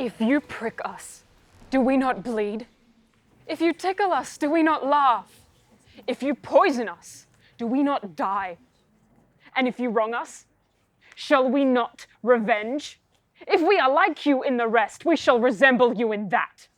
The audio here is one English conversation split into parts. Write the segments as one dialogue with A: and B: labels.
A: If you prick us, do we not bleed? If you tickle us, do we not laugh? If you poison us, do we not die? And if you wrong us, shall we not revenge? If we are like you in the rest, we shall resemble you in that.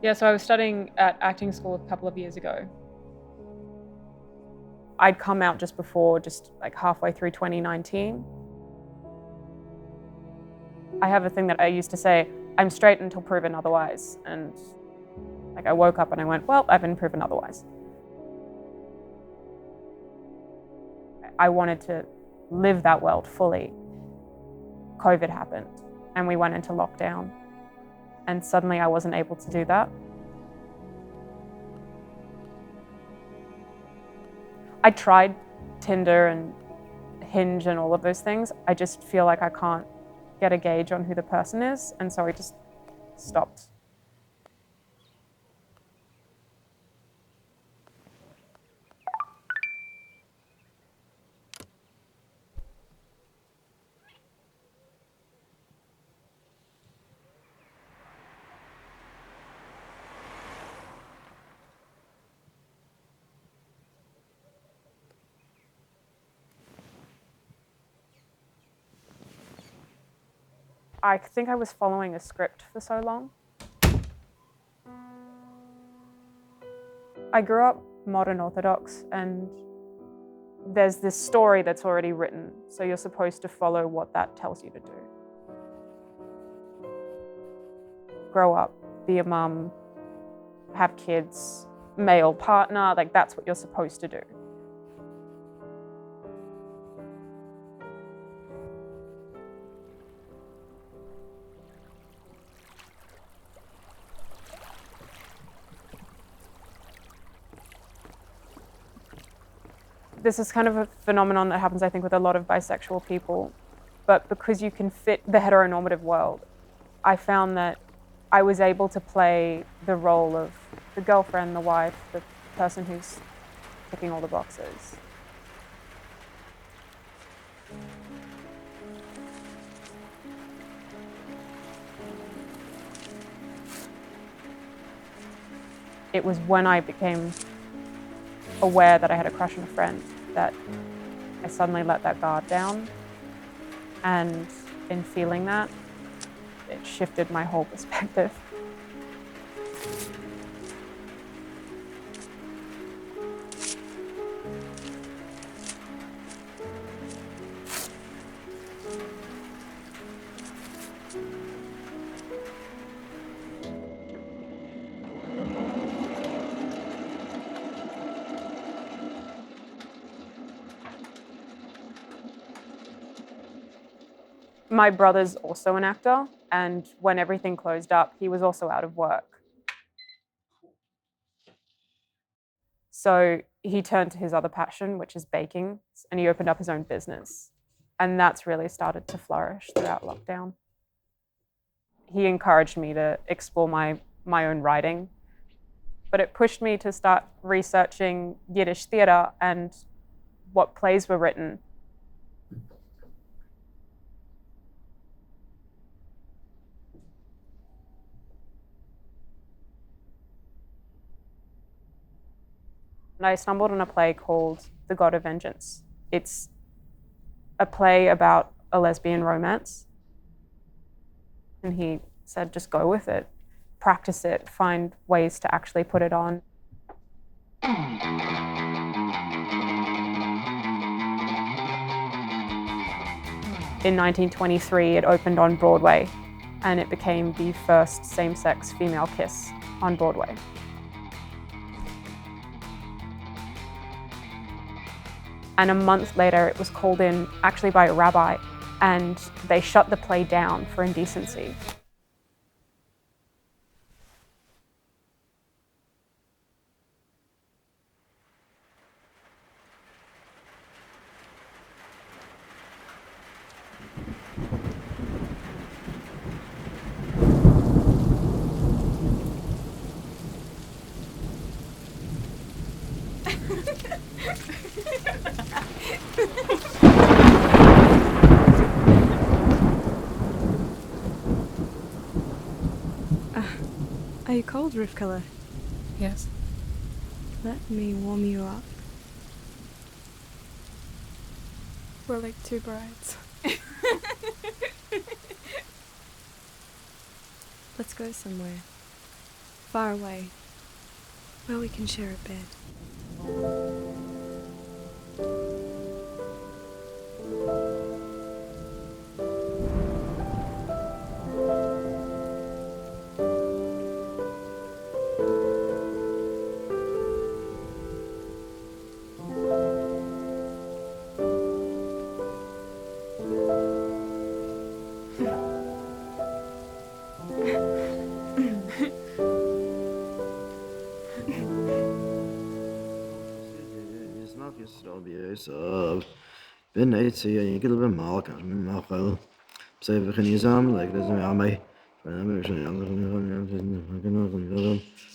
A: Yeah, so I was studying at acting school a couple of years ago. I'd come out just like halfway through 2019. I have a thing that I used to say, I'm straight until proven otherwise. And like I woke up and I went, well, I've been proven otherwise. I wanted to live that world fully. COVID happened and we went into lockdown. And suddenly I wasn't able to do that. I tried Tinder and Hinge and all of those things. I just feel like I can't get a gauge on who the person is, and so I just stopped. I think I was following a script for so long. I grew up modern Orthodox, and there's this story that's already written, so you're supposed to follow what that tells you to do. Grow up, be a mum, have kids, male partner, like that's what you're supposed to do. This is kind of a phenomenon that happens, I think, with a lot of bisexual people. But because you can fit the heteronormative world, I found that I was able to play the role of the girlfriend, the wife, the person who's ticking all the boxes. It was when I became aware that I had a crush on a friend that I suddenly let that guard down. And in feeling that, it shifted my whole perspective. My brother's also an actor, and when everything closed up, he was also out of work. So he turned to his other passion, which is baking, and he opened up his own business. And that's really started to flourish throughout lockdown. He encouraged me to explore my own writing, but it pushed me to start researching Yiddish theatre and what plays were written. And I stumbled on a play called The God of Vengeance. It's a play about a lesbian romance. And he said, just go with it, practice it, find ways to actually put it on. In 1923, it opened on Broadway, and it became the first same-sex female kiss on Broadway. And a month later, it was called in actually by a rabbi, and they shut the play down for indecency.
B: Are you cold, Rivkala?
C: Yes.
B: Let me warm you up.
C: We're like two brides.
B: Let's go somewhere. Far away. Where we can share a bed.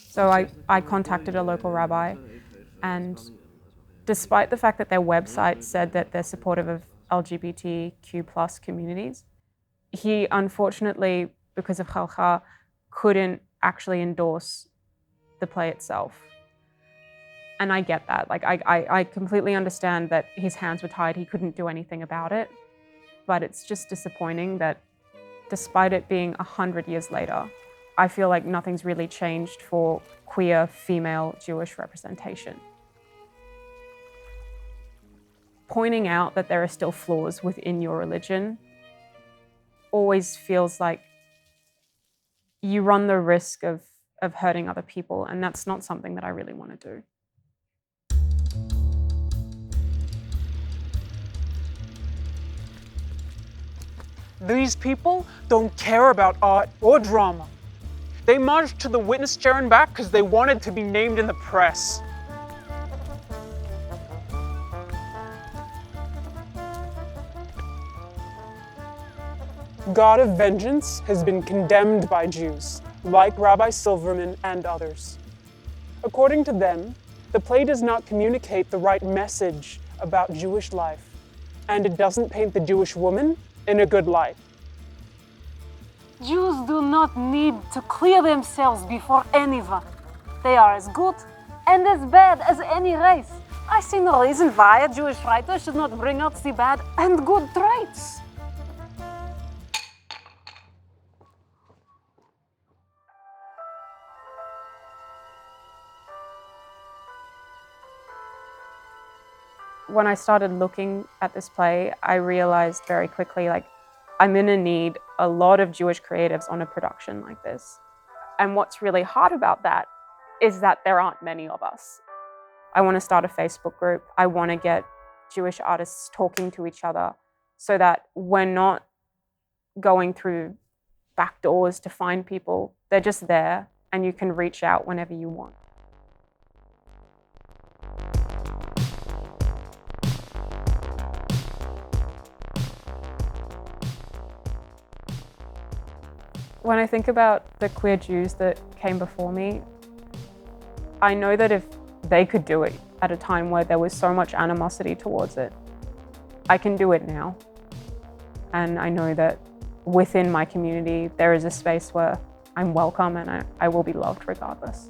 A: So I contacted a local rabbi, and despite the fact that their website said that they're supportive of LGBTQ plus communities, he unfortunately, because of Chalcha, couldn't actually endorse the play itself. And I get that. Like, I completely understand that his hands were tied, he couldn't do anything about it. But it's just disappointing that despite it being 100 years later, I feel like nothing's really changed for queer female Jewish representation. Pointing out that there are still flaws within your religion always feels like you run the risk of hurting other people, and that's not something that I really want to do.
D: These people don't care about art or drama. They marched to the witness chair and back because they wanted to be named in the press. God of vengeance has been condemned by Jews, like Rabbi Silverman and others. According to them, the play does not communicate the right message about Jewish life, and it doesn't paint the Jewish woman in a good light.
E: Jews do not need to clear themselves before anyone. They are as good and as bad as any race. I see no reason why a Jewish writer should not bring out the bad and good traits.
A: When I started looking at this play, I realized very quickly, like, I'm gonna need a lot of Jewish creatives on a production like this. And what's really hard about that is that there aren't many of us. I want to start a Facebook group. I want to get Jewish artists talking to each other so that we're not going through back doors to find people. They're just there, and you can reach out whenever you want. When I think about the queer Jews that came before me, I know that if they could do it at a time where there was so much animosity towards it, I can do it now. And I know that within my community, there is a space where I'm welcome and I will be loved regardless.